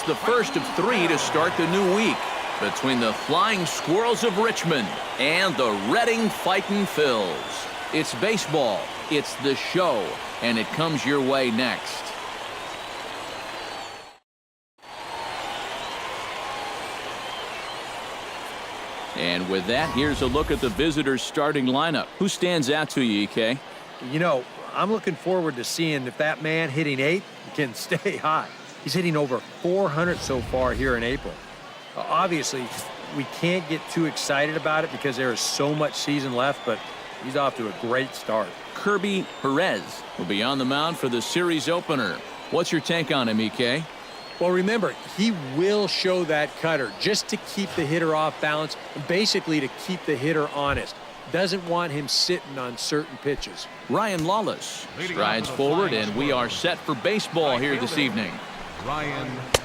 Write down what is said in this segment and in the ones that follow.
the first of 3 to start the new week between the Flying Squirrels of Richmond and the Reading Fightin' Phils. It's baseball, it's the show, and it comes your way next. And with that, here's a look at the visitors' starting lineup. Who stands out to you, EK? You know, I'm looking forward to seeing if that man hitting 8 can stay high. He's hitting over 400 so far here in April. Obviously, we can't get too excited about it because there is so much season left, but he's off to a great start. Kirby Pires will be on the mound for the series opener. What's your take on him, EK? Well, remember, he will show that cutter just to keep the hitter off balance and basically to keep the hitter honest. Doesn't want him sitting on certain pitches. Ryan Lawless strides forward, and we are set for baseball here this evening.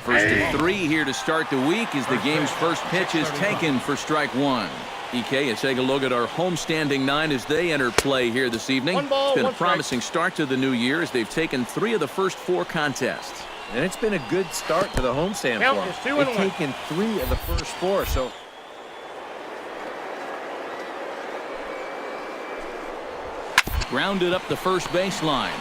First and 3 here to start the week as the game's first pitch is taken for strike 1. EK, let's take a look at our homestanding 9 as they enter play here this evening. It's been a promising start to the new year as they've taken 3 of the first 4 contests. And it's been a good start to the homestand for them. They've taken 3 of the first 4, so... Grounded up the first baseline.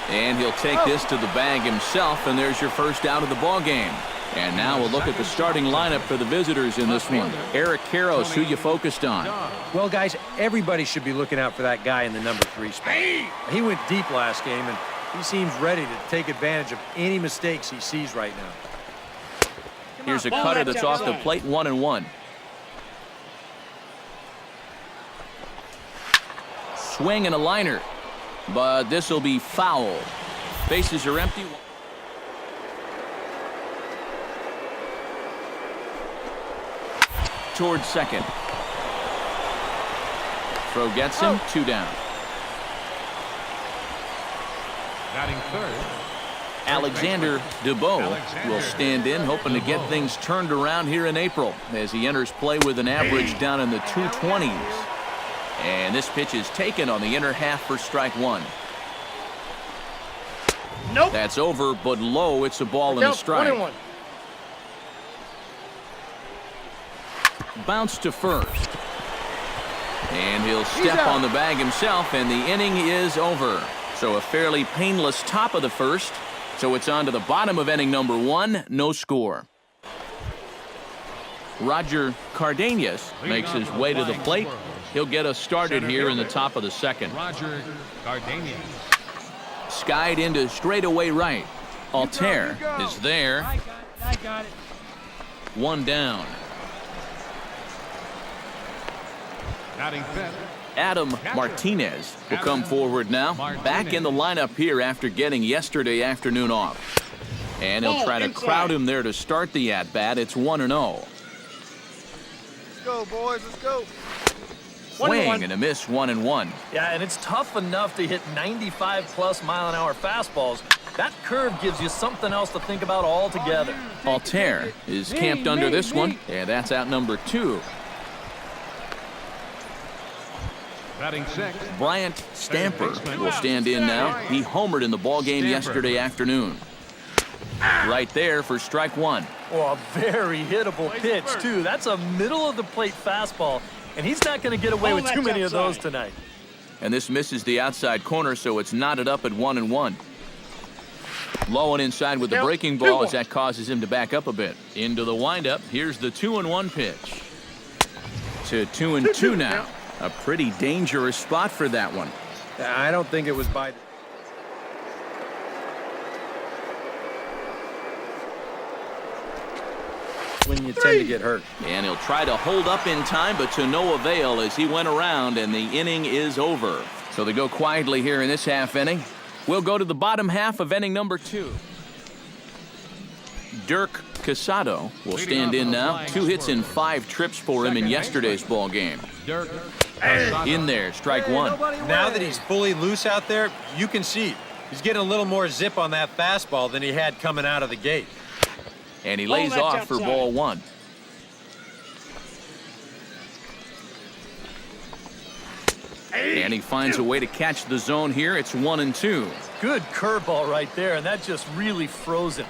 And he'll take this to the bag himself, and there's your first out of the ball game. And now we'll look at the starting lineup for the visitors in this one. Eric Karros, who you focused on? Well, guys, everybody should be looking out for that guy in the number 3 spot. He went deep last game, and he seems ready to take advantage of any mistakes he sees right now. Here's a cutter that's off the plate, 1-1. Swing and a liner, but this will be foul. Bases are empty. Towards second. Throw gets him, 2 down. Batting third, Alexander DeBow will stand in, hoping to get things turned around here in April as he enters play with an average down in the 220s. And this pitch is taken on the inner half for strike 1. Nope. That's over, but low. It's a ball and a strike. 1-1. Bounce to first. And he'll step on the bag himself, and the inning is over. So a fairly painless top of the first. So it's on to the bottom of inning number 1. No score. Roger Cardenas makes his way to the plate. He'll get us started here in the top of the second. Roger Cardenas. Skied into straightaway right. Altair is there. I got it. 1 down. Batting fifth, Adam Martinez will come forward now. Back in the lineup here after getting yesterday afternoon off. And he'll try to crowd him there to start the at-bat. It's 1-0. Let's go, boys. Let's go. Swing and a miss, 1-1. Yeah, and it's tough enough to hit 95+ mile-an-hour fastballs. That curve gives you something else to think about altogether. Altair is camped under this one, and that's out number 2. batting sixth. Bryant Stamper will stand in now. He homered in the ball game yesterday afternoon. Right there for strike 1. Oh, a very hittable pitch, too. That's a middle-of-the-plate fastball, and he's not going to get away with too many of those tonight. And this misses the outside corner, so it's knotted up at 1-1. Low and inside with the breaking ball as that causes him to back up a bit. Into the windup. Here's the 2-1 pitch. To 2-2 now. A pretty dangerous spot for that one. I don't think it was by... when you tend to get hurt. And he'll try to hold up in time, but to no avail as he went around, and the inning is over. So they go quietly here in this half inning. We'll go to the bottom half of inning number 2. Dirk Casado will stand in now. 2 hits and 5 trips for him in yesterday's ball game. Dirk In there, strike 1. Now that he's fully loose out there, you can see he's getting a little more zip on that fastball than he had coming out of the gate. And he lays off for ball 1. And he finds a way to catch the zone here. It's 1-2. Good curveball right there, and that just really froze him.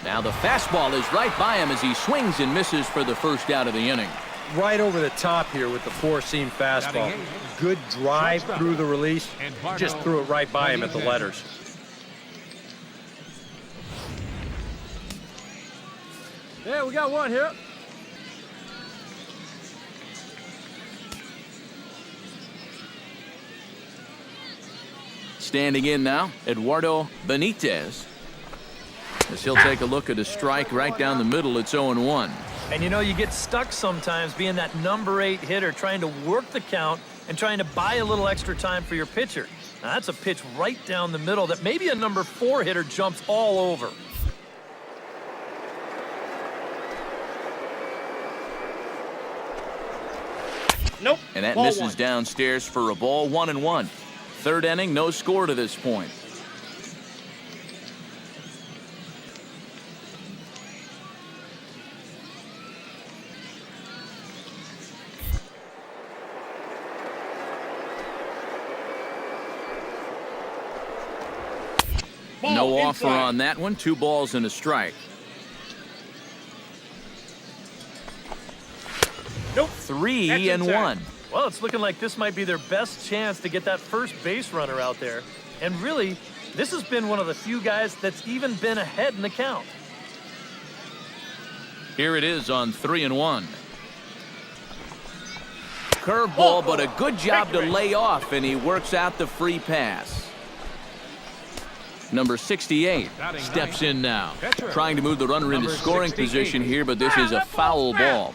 Now the fastball is right by him as he swings and misses for the first out of the inning. Right over the top here with the four-seam fastball. Good drive through the release. Just threw it right by him at the letters. Yeah, we got one here. Standing in now, Eduardo Benitez. As he'll take a look at a strike right down the middle, it's 0-1. And you know, you get stuck sometimes being that number 8 hitter, trying to work the count and trying to buy a little extra time for your pitcher. Now, that's a pitch right down the middle that maybe a number 4 hitter jumps all over. Nope. And that ball misses one. downstairs for a ball, 1-1. Third inning, no score to this point. Ball No inside. offer on that one. 2 balls and a strike. Nope. 3-1. Well, it's looking like this might be their best chance to get that first base runner out there. And really, this has been one of the few guys that's even been ahead in the count. Here it is on 3-1. Curveball, but a good job to lay off, and he works out the free pass. Number 68 steps in now. Trying to move the runner into scoring position here, but this is a foul ball.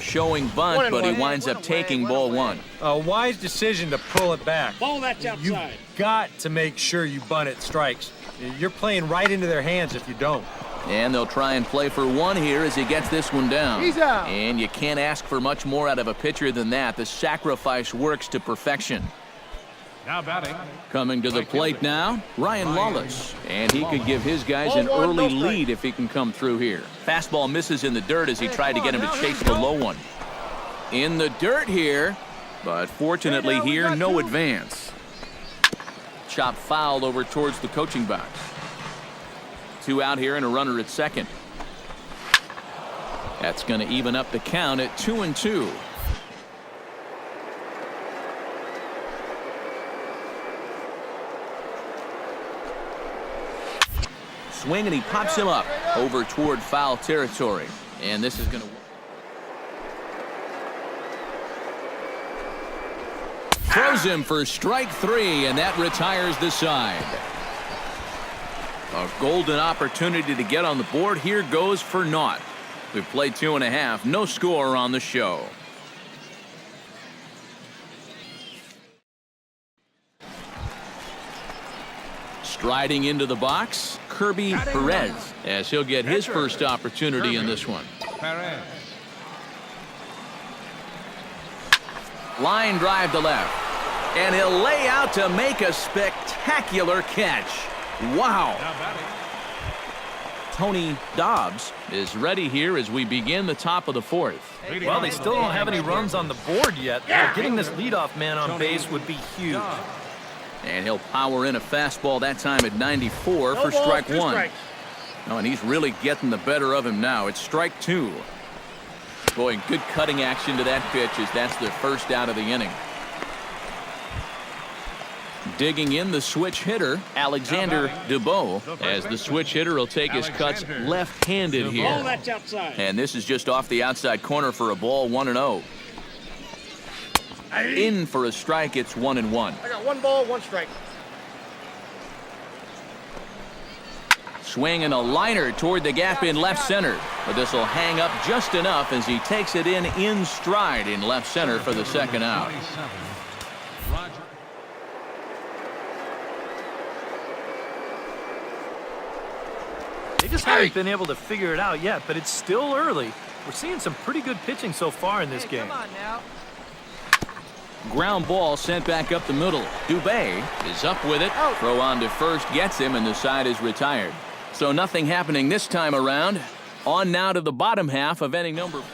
Showing bunt, but he winds up taking ball 1. A wise decision to pull it back. Ball that's outside. You've got to make sure you bunt it strikes. You're playing right into their hands if you don't. And they'll try and play for 1 here as he gets this one down. He's out. And you can't ask for much more out of a pitcher than that. The sacrifice works to perfection. Now batting. Coming to the plate now, Ryan Lawless. And he could give his guys an early lead if he can come through here. Fastball misses in the dirt as he tried to get him to chase the low one. In the dirt here, but fortunately here, no advance. Chop foul over towards the coaching box. 2 out here and a runner at second. That's going to even up the count at 2-2. Swing, and he pops him up over toward foul territory. And this is going to... Throws him for strike 3, and that retires the side. A golden opportunity to get on the board here goes for naught. We've played 2.5, no score on the show. Striding into the box, Kirby Pires, as he'll get his first opportunity in this one. Pires. Line drive to left. And he'll lay out to make a spectacular catch. Wow. Now batting. Tony Dobbs is ready here as we begin the top of the 4th. Well, they still don't have any runs on the board yet. But getting this leadoff man on base would be huge. And he'll power in a fastball that time at 94 for strike 1. Oh, and he's really getting the better of him now. It's strike 2. Boy, good cutting action to that pitch as that's the first out of the inning. Digging in the switch hitter, Alexander DeBow, as the switch hitter will take his cuts left-handed Ball here. that's outside. And this is just off the outside corner for a ball, 1-0. In for a strike, it's 1-1. I got 1 ball, 1 strike. Swing and a liner toward the gap in left center. But this will hang up just enough as he takes it in stride in left center for the second out. 27. Roger. They just haven't been able to figure it out yet, but it's still early. We're seeing some pretty good pitching so far in this game. Come on now. Ground ball sent back up the middle. Dubé is up with it. Throw on to first gets him, and the side is retired. So nothing happening this time around. On now to the bottom half of inning number.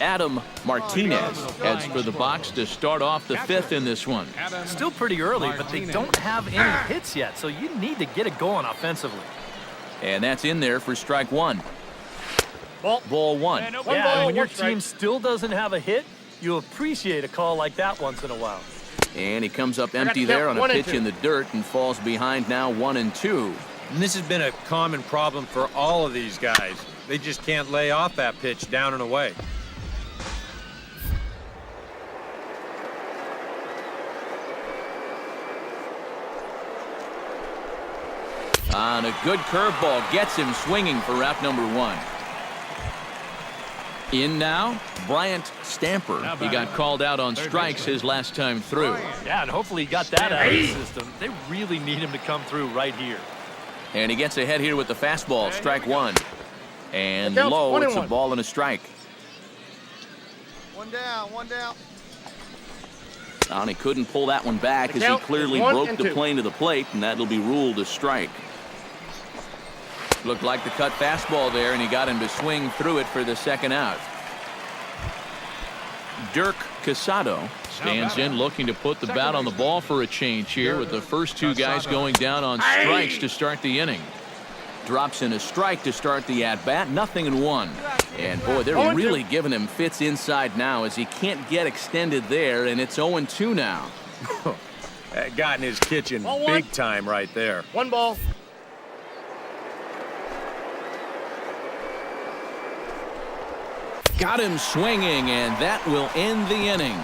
Adam Martinez heads for the box to start off the fifth in this one. Still pretty early, but they don't have any hits yet, so you need to get it going offensively. And that's in there for strike one. Ball one. Yeah, ball, and when your one strike. team still doesn't have a hit, you appreciate a call like that once in a while. And he comes up got empty to there count on a 1 and pitch 2. in the dirt and falls behind now 1-2. And this has been a common problem for all of these guys. They just can't lay off that pitch down and away. On a good curveball, gets him swinging for route number one. In now, Bryant Stamper. He got called out on strikes his last time through. Yeah, and hopefully he got that out of the system. They really need him to come through right here. And he gets ahead here with the fastball, strike one. And Look out, low, 1 and it's a 1. ball and a strike. One down. And he couldn't pull that one back as he count clearly is 1 broke and the 2. plane to the plate, and that'll be ruled a strike. Looked like the cut fastball there, and he got him to swing through it for the second out. Dirk Casado stands in looking to put the bat on the ball for a change here with the first two guys going down on strikes to start the inning. Drops in a strike to start the at-bat, 0-1. And boy, they're really giving him fits inside now as he can't get extended there, and it's 0-2 now. That got in his kitchen Ball one. big time right there. 1 ball. Got him swinging, and that will end the inning.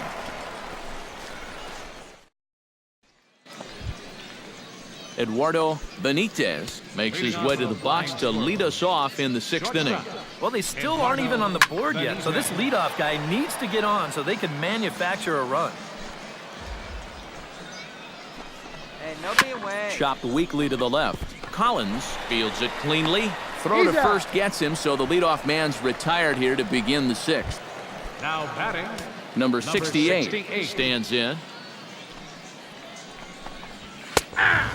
Eduardo Benitez makes his way to the box to lead us off in the sixth inning. Well, they still aren't even on the board yet, so this leadoff guy needs to get on so they can manufacture a run. Hey, nobody away. Chopped weakly to the left. Collins fields it cleanly. Throw to first gets him, so the leadoff man's retired here to begin the sixth. Now batting. Number 68 stands in.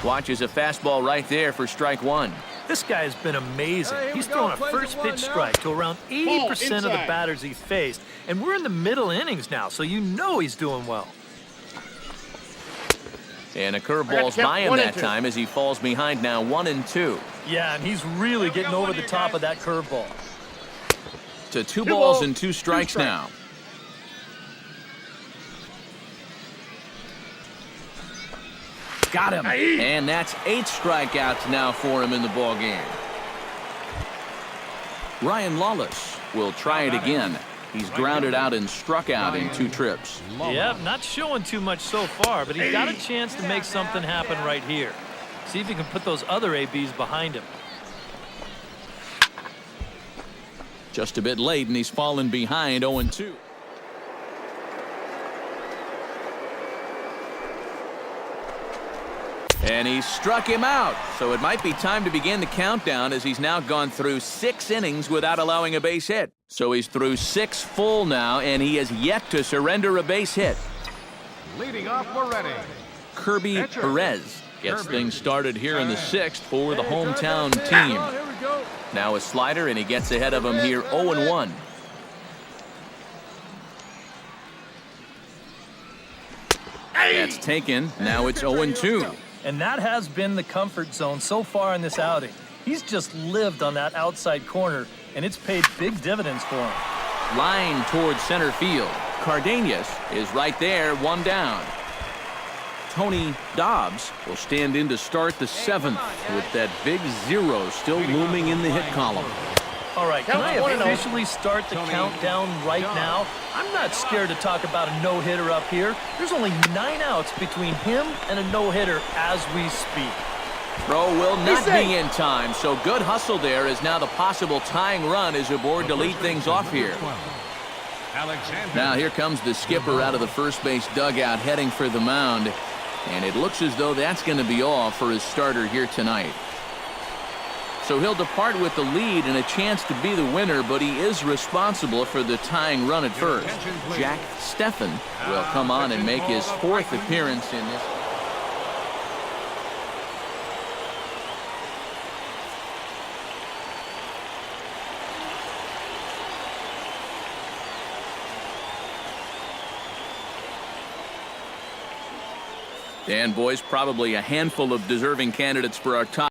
Watches a fastball right there for strike one. This guy's been amazing. He's thrown a first pitch strike to around 80% of the inside. batters he's faced, and we're in the middle innings now, so you know he's doing well. And a curveball's by him 1 and that 2. time as he falls behind now 1-2. Yeah, and he's really getting over the top of that curveball. To two Two balls balls, and two strikes strikes. now. Got him. And that's 8 strikeouts now for him in the ball game. Ryan Lawless will try it again. He's grounded out and struck out in 2 trips. Yep, not showing too much so far, but he's got a chance to make something happen right here. See if he can put those other ABs behind him. Just a bit late, and he's fallen behind 0-2. And he struck him out, so it might be time to begin the countdown as he's now gone through 6 innings without allowing a base hit. So he's through 6 full now, and he has yet to surrender a base hit. Leading off, we're ready. Kirby Pires gets things started here in the 6th for the hometown team. Now a slider, and he gets ahead of him here 0-1. That's taken. Now it's 0-2. And that has been the comfort zone so far in this outing. He's just lived on that outside corner, and it's paid big dividends for him. Line towards center field. Cardenas is right there, 1 down. Tony Dobbs will stand in to start the 7th with that big 0 still looming in the hit column. All right, can I Count 1-0. officially start the countdown right now? I'm not scared to talk about a no-hitter up here. There's only 9 outs between him and a no-hitter as we speak. Throw will not be in time, so good hustle there as now the possible tying run is aboard to lead things off here. Now here comes the skipper out of the first base dugout heading for the mound, and it looks as though that's going to be all for his starter here tonight. So he'll depart with the lead and a chance to be the winner, but he is responsible for the tying run at first. Jack Steffen will come on and make his 4th appearance in this. And boys, probably a handful of deserving candidates for our top